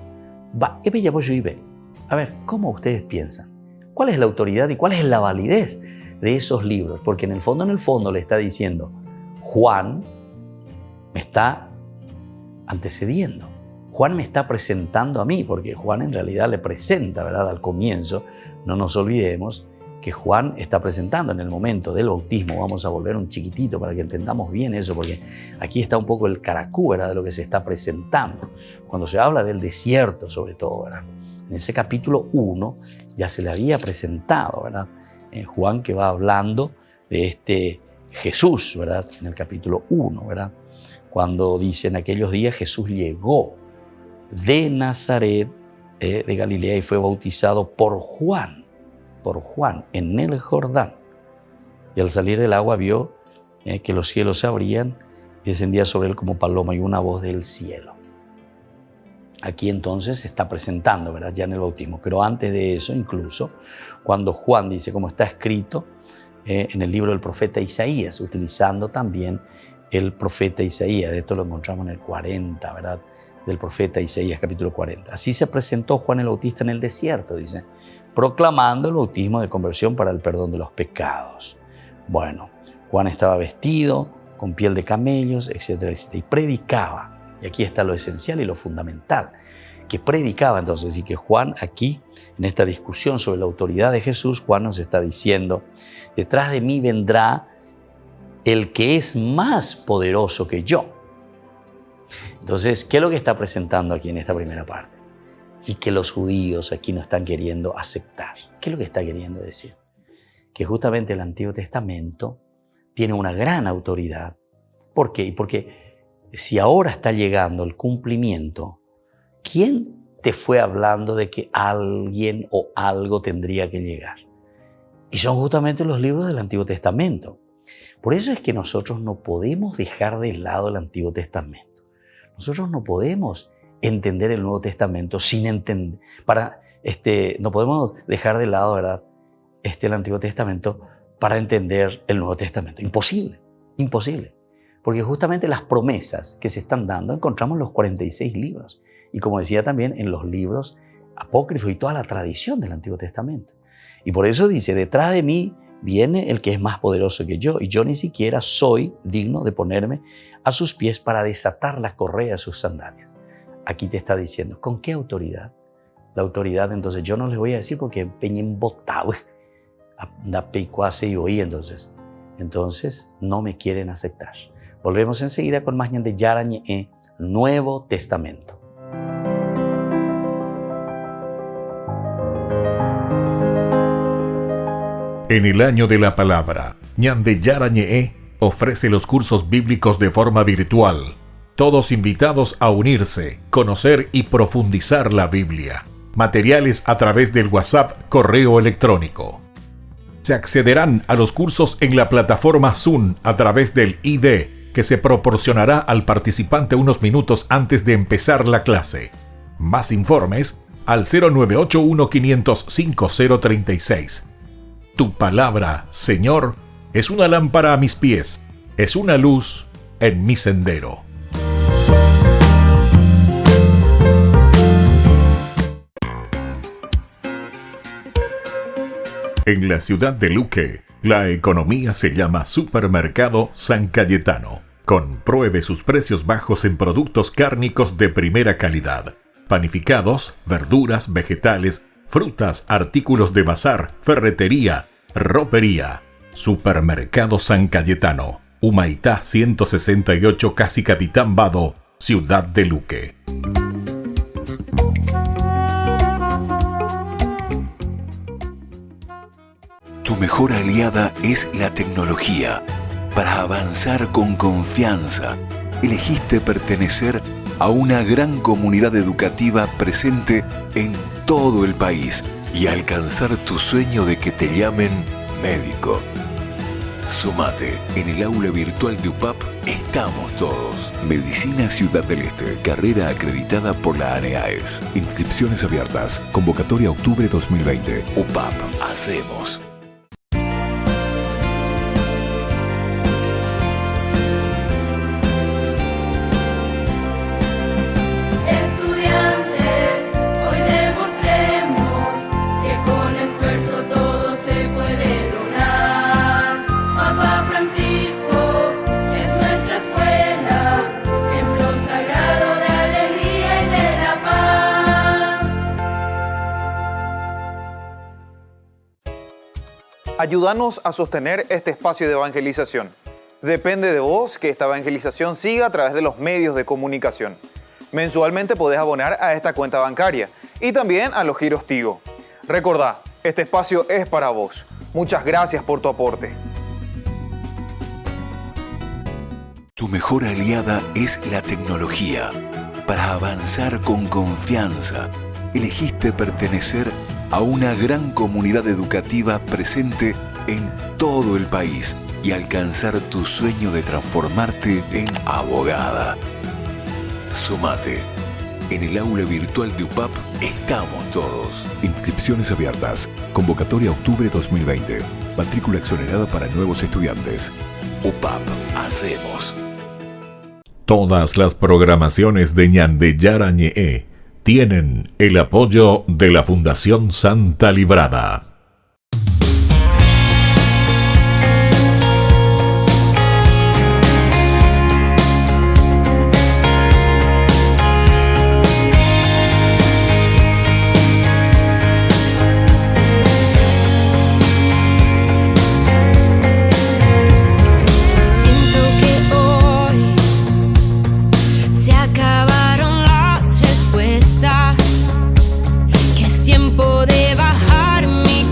va. A ver, ¿cómo ustedes piensan? ¿Cuál es la autoridad y cuál es la validez de esos libros? Porque en el fondo le está diciendo, Juan me está antecediendo. Juan me está presentando a mí, porque Juan en realidad le presenta, ¿verdad?, al comienzo. No nos olvidemos que Juan está presentando en el momento del bautismo. Vamos a volver un chiquitito para que entendamos bien eso, porque aquí está un poco el caracú, ¿verdad?, de lo que se está presentando. Cuando se habla del desierto, sobre todo, ¿verdad?, en ese capítulo 1 ya se le había presentado, ¿verdad?, Juan, que va hablando de este Jesús, ¿verdad?, en el capítulo 1, ¿verdad?, cuando dice: en aquellos días Jesús llegó de Nazaret, de Galilea, y fue bautizado por Juan en el Jordán. Y al salir del agua vio que los cielos se abrían y descendía sobre él como paloma y una voz del cielo. Aquí entonces se está presentando, ¿verdad?, ya en el bautismo. Pero antes de eso, incluso, cuando Juan dice, como está escrito en el libro del profeta Isaías, utilizando también el profeta Isaías. De esto lo encontramos en el 40, ¿verdad?, del profeta Isaías, capítulo 40. Así se presentó Juan el Bautista en el desierto, dice, proclamando el bautismo de conversión para el perdón de los pecados. Bueno, Juan estaba vestido con piel de camellos, etcétera, etcétera, y predicaba. Y aquí está lo esencial y lo fundamental, que predicaba entonces, y que Juan aquí, en esta discusión sobre la autoridad de Jesús, Juan nos está diciendo: detrás de mí vendrá el que es más poderoso que yo. Entonces, ¿qué es lo que está presentando aquí en esta primera parte? Y que los judíos aquí no están queriendo aceptar. ¿Qué es lo que está queriendo decir? Que justamente el Antiguo Testamento tiene una gran autoridad. ¿Por qué? Porque si ahora está llegando el cumplimiento, ¿quién te fue hablando de que alguien o algo tendría que llegar? Y son justamente los libros del Antiguo Testamento. Por eso es que nosotros no podemos dejar de lado el Antiguo Testamento. Nosotros no podemos entender el Nuevo Testamento sin entender, no podemos dejar de lado, ¿verdad?, el Antiguo Testamento para entender el Nuevo Testamento. Imposible, imposible. Porque justamente las promesas que se están dando encontramos en los 46 libros. Y como decía también, en los libros apócrifos y toda la tradición del Antiguo Testamento. Y por eso dice, detrás de mí viene el que es más poderoso que yo, y yo ni siquiera soy digno de ponerme a sus pies para desatar la correa de sus sandalias. Aquí te está diciendo, ¿con qué autoridad? La autoridad, entonces, yo no les voy a decir porque peñen botado, entonces no me quieren aceptar. Volvemos enseguida con más de Yarañe, Nuevo Testamento. En el año de la palabra, Ñande Yarañe ofrece los cursos bíblicos de forma virtual. Todos invitados a unirse, conocer y profundizar la Biblia. Materiales a través del WhatsApp, correo electrónico. Se accederán a los cursos en la plataforma Zoom a través del ID, que se proporcionará al participante unos minutos antes de empezar la clase. Más informes al 0981-500-5036. Tu palabra, Señor, es una lámpara a mis pies, es una luz en mi sendero. En la ciudad de Luque, la economía se llama Supermercado San Cayetano. Compruebe sus precios bajos en productos cárnicos de primera calidad. Panificados, verduras, vegetales, frutas, artículos de bazar, ferretería, ropería. Supermercado San Cayetano, Humaitá 168, Casi Capitán Vado, Ciudad de Luque. Tu mejor aliada es la tecnología. Para avanzar con confianza, elegiste pertenecer a una gran comunidad educativa presente en todo el país y alcanzar tu sueño de que te llamen médico. Sumate. En el aula virtual de UPAP estamos todos. Medicina Ciudad del Este. Carrera acreditada por la ANEAES. Inscripciones abiertas. Convocatoria octubre 2020. UPAP. Hacemos. Ayúdanos a sostener este espacio de evangelización. Depende de vos que esta evangelización siga a través de los medios de comunicación. Mensualmente podés abonar a esta cuenta bancaria y también a los giros Tigo. Recordá, este espacio es para vos. Muchas gracias por tu aporte. Tu mejor aliada es la tecnología. Para avanzar con confianza, elegiste pertenecer a una gran comunidad educativa presente en todo el país y alcanzar tu sueño de transformarte en abogada. Sumate. En el aula virtual de UPAP estamos todos. Inscripciones abiertas. Convocatoria octubre 2020. Matrícula exonerada para nuevos estudiantes. UPAP. Hacemos. Todas las programaciones de Ñande Yara Ñe'e tienen el apoyo de la Fundación Santa Librada. Que es tiempo de bajar mi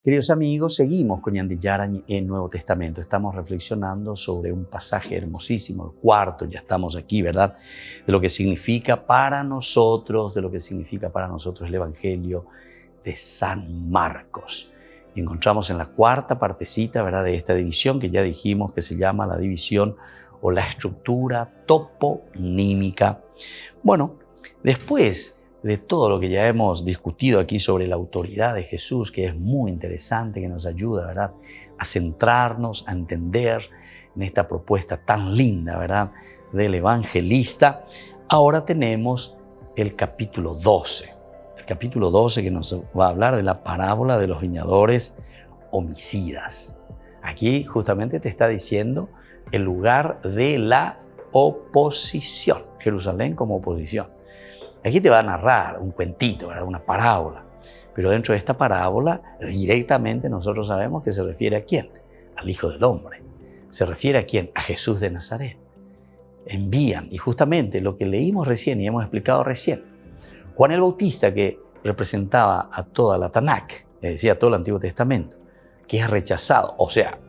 Queridos amigos, seguimos con Ñande Yarañ en Nuevo Testamento. Estamos reflexionando sobre un pasaje hermosísimo, el cuarto, ya estamos aquí, ¿verdad? De lo que significa para nosotros, el Evangelio de San Marcos. Y encontramos en la cuarta partecita, ¿verdad?, de esta división que ya dijimos que se llama la división o la estructura toponímica. Bueno, después de todo lo que ya hemos discutido aquí sobre la autoridad de Jesús, que es muy interesante, que nos ayuda, ¿verdad?, a centrarnos, a entender en esta propuesta tan linda, ¿verdad?, del evangelista. Ahora tenemos el capítulo 12. El capítulo 12 que nos va a hablar de la parábola de los viñadores homicidas. Aquí justamente te está diciendo el lugar de la oposición, Jerusalén como oposición. Aquí te va a narrar un cuentito, ¿verdad?, una parábola. Pero dentro de esta parábola, directamente nosotros sabemos que se refiere a quién, al Hijo del Hombre. Se refiere a quién, a Jesús de Nazaret. Envían, y justamente lo que leímos recién y hemos explicado recién, Juan el Bautista, que representaba a toda la Tanakh, es decir, a todo el Antiguo Testamento, que es rechazado, o sea,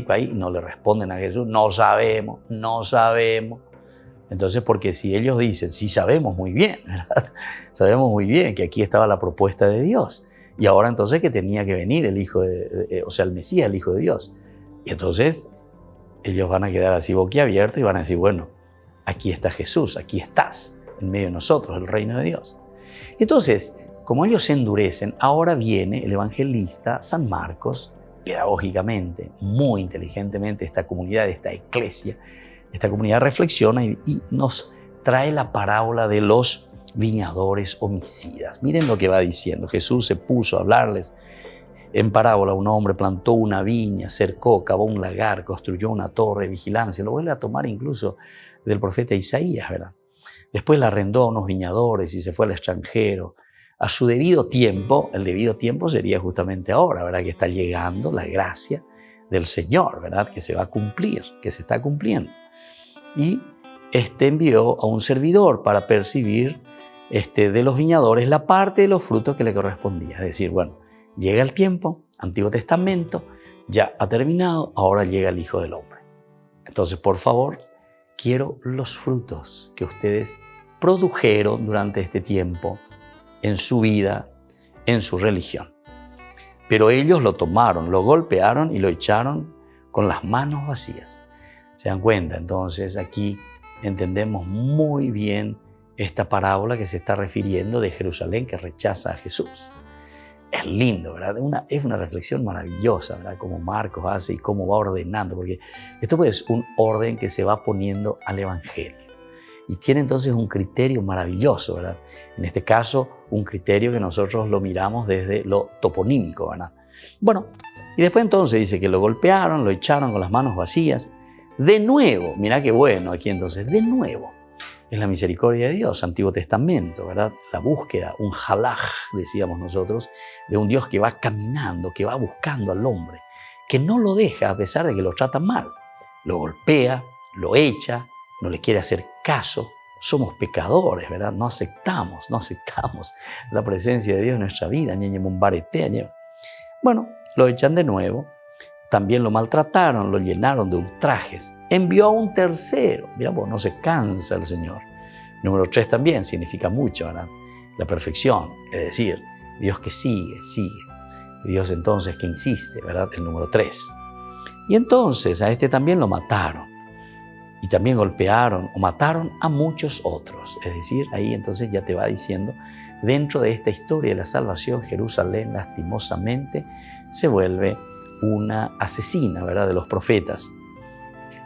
ahí no le responden a Jesús, no sabemos. Entonces, porque si ellos dicen, sí sabemos muy bien, ¿verdad? Sabemos muy bien que aquí estaba la propuesta de Dios. Y ahora entonces que tenía que venir el Hijo el Mesías, el Hijo de Dios. Y entonces ellos van a quedar así boquiabiertos y van a decir, bueno, aquí está Jesús, aquí estás, en medio de nosotros, el reino de Dios. Entonces, como ellos se endurecen, ahora viene el evangelista San Marcos, pedagógicamente, muy inteligentemente, esta comunidad, esta iglesia, esta comunidad reflexiona y nos trae la parábola de los viñadores homicidas. Miren lo que va diciendo. Jesús se puso a hablarles en parábola. Un hombre plantó una viña, cercó, cavó un lagar, construyó una torre de vigilancia. Lo vuelve a tomar incluso del profeta Isaías, ¿verdad? Después la arrendó a unos viñadores y se fue al extranjero. A su debido tiempo, el debido tiempo sería justamente ahora, ¿verdad?, que está llegando la gracia del Señor, ¿verdad?, que se va a cumplir, que se está cumpliendo. Y envió a un servidor para percibir de los viñadores la parte de los frutos que le correspondía. Es decir, bueno, llega el tiempo, Antiguo Testamento, ya ha terminado, ahora llega el Hijo del Hombre. Entonces, por favor, quiero los frutos que ustedes produjeron durante este tiempo en su vida, en su religión. Pero ellos lo tomaron, lo golpearon y lo echaron con las manos vacías. ¿Se dan cuenta? Entonces aquí entendemos muy bien esta parábola que se está refiriendo de Jerusalén que rechaza a Jesús. Es lindo, ¿verdad? Es una reflexión maravillosa, ¿verdad?, como Marcos hace y cómo va ordenando, porque esto es un orden que se va poniendo al Evangelio. Y tiene entonces un criterio maravilloso, ¿verdad? En este caso, un criterio que nosotros lo miramos desde lo toponímico, ¿verdad? Bueno, y después entonces dice que lo golpearon, lo echaron con las manos vacías. De nuevo, mirá qué bueno aquí entonces, de nuevo, es la misericordia de Dios, Antiguo Testamento, ¿verdad? La búsqueda, un halaj, decíamos nosotros, de un Dios que va caminando, que va buscando al hombre, que no lo deja a pesar de que lo trata mal. Lo golpea, lo echa, no le quiere hacer caso. Somos pecadores, ¿verdad? No aceptamos la presencia de Dios en nuestra vida. Bueno, lo echan de nuevo. También lo maltrataron, lo llenaron de ultrajes. Envió a un tercero. Mira, pues no se cansa el Señor. Número 3 también significa mucho, ¿verdad? La perfección, es decir, Dios que sigue. Dios entonces que insiste, ¿verdad? El número 3. Y entonces a este también lo mataron. Y también golpearon o mataron a muchos otros. Es decir, ahí entonces ya te va diciendo, dentro de esta historia de la salvación, Jerusalén lastimosamente se vuelve una asesina, ¿verdad?, de los profetas.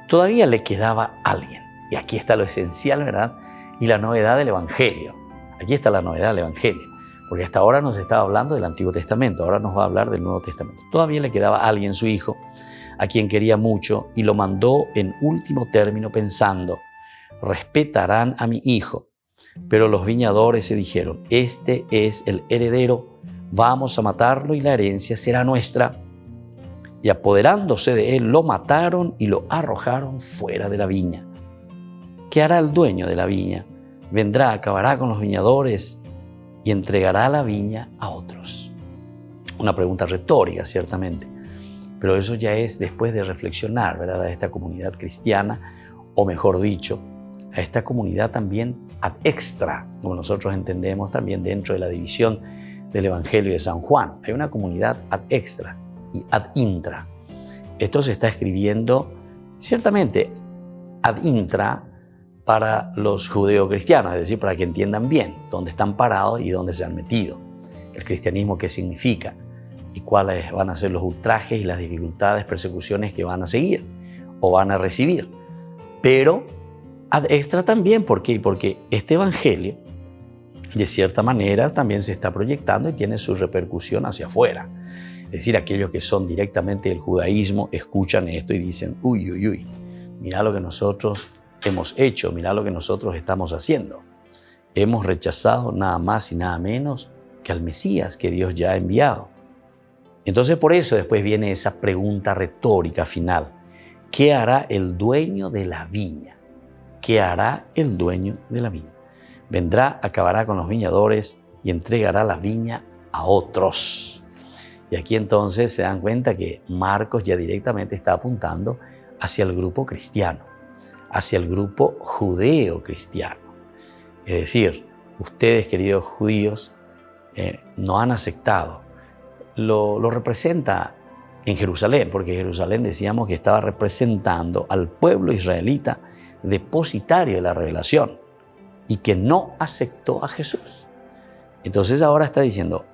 Todavía le quedaba alguien. Y aquí está lo esencial, ¿verdad?, y la novedad del Evangelio. Aquí está la novedad del Evangelio. Porque hasta ahora nos estaba hablando del Antiguo Testamento, ahora nos va a hablar del Nuevo Testamento. Todavía le quedaba alguien, su hijo, a quien quería mucho, y lo mandó en último término pensando, respetarán a mi hijo. Pero los viñadores se dijeron, este es el heredero, vamos a matarlo y la herencia será nuestra. Y apoderándose de él, lo mataron y lo arrojaron fuera de la viña. ¿Qué hará el dueño de la viña? Vendrá, acabará con los viñadores y entregará la viña a otros. Una pregunta retórica, ciertamente. Pero eso ya es después de reflexionar, ¿verdad?, a esta comunidad cristiana, o mejor dicho, a esta comunidad también ad extra, como nosotros entendemos también dentro de la división del Evangelio de San Juan. Hay una comunidad ad extra y ad intra. Esto se está escribiendo ciertamente ad intra para los judeocristianos, es decir, para que entiendan bien dónde están parados y dónde se han metido. El cristianismo, qué significa y cuáles van a ser los ultrajes y las dificultades, persecuciones que van a seguir o van a recibir. Pero ad extra también, ¿por qué? Porque este evangelio, de cierta manera, también se está proyectando y tiene su repercusión hacia afuera. Es decir, aquellos que son directamente del judaísmo escuchan esto y dicen, uy, uy, uy, mirá lo que nosotros hemos hecho, mirá lo que nosotros estamos haciendo. Hemos rechazado nada más y nada menos que al Mesías que Dios ya ha enviado. Entonces, por eso después viene esa pregunta retórica final. ¿Qué hará el dueño de la viña? ¿Qué hará el dueño de la viña? Vendrá, acabará con los viñadores y entregará la viña a otros. Y aquí entonces se dan cuenta que Marcos ya directamente está apuntando hacia el grupo cristiano, hacia el grupo judeo-cristiano. Es decir, ustedes, queridos judíos, no han aceptado. Lo representa en Jerusalén, porque Jerusalén decíamos que estaba representando al pueblo israelita depositario de la revelación y que no aceptó a Jesús. Entonces ahora está diciendo,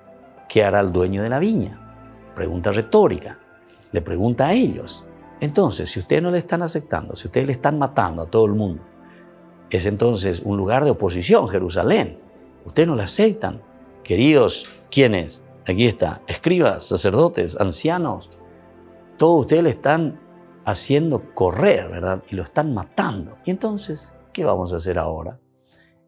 ¿qué hará el dueño de la viña? Pregunta retórica, le pregunta a ellos. Entonces, si ustedes no le están aceptando, si ustedes le están matando a todo el mundo, es entonces un lugar de oposición, Jerusalén. Ustedes no le aceptan. Queridos, ¿quiénes? Aquí está, escribas, sacerdotes, ancianos. Todos ustedes le están haciendo correr, ¿verdad? Y lo están matando. Y entonces, ¿qué vamos a hacer ahora?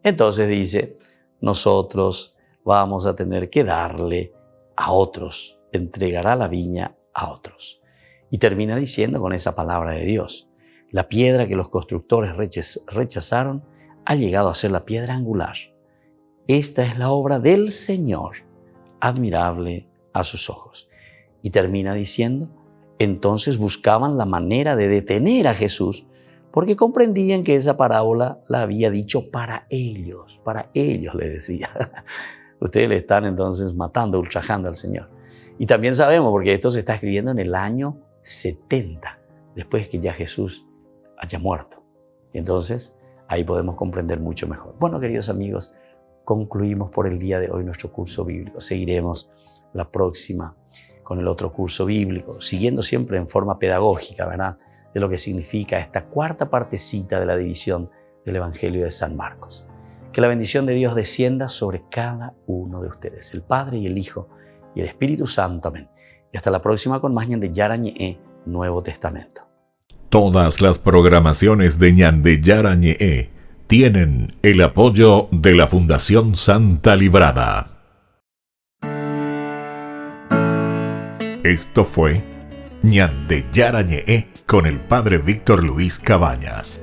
Entonces dice, nosotros vamos a tener que darle a otros, entregará la viña a otros. Y termina diciendo con esa palabra de Dios, la piedra que los constructores rechazaron ha llegado a ser la piedra angular. Esta es la obra del Señor, admirable a sus ojos. Y termina diciendo, entonces buscaban la manera de detener a Jesús porque comprendían que esa parábola la había dicho para ellos le decía. Ustedes le están entonces matando, ultrajando al Señor. Y también sabemos, porque esto se está escribiendo en el año 70, después que ya Jesús haya muerto. Entonces, ahí podemos comprender mucho mejor. Bueno, queridos amigos, concluimos por el día de hoy nuestro curso bíblico. Seguiremos la próxima con el otro curso bíblico, siguiendo siempre en forma pedagógica, ¿verdad?, de lo que significa esta cuarta partecita de la división del Evangelio de San Marcos. Que la bendición de Dios descienda sobre cada uno de ustedes, el Padre y el Hijo y el Espíritu Santo. Amén. Y hasta la próxima con más Ñande Yara Ñe'e, Nuevo Testamento. Todas las programaciones de Ñande Yara Ñe'e tienen el apoyo de la Fundación Santa Librada. Esto fue Ñande Yara Ñe'e con el Padre Víctor Luis Cabañas.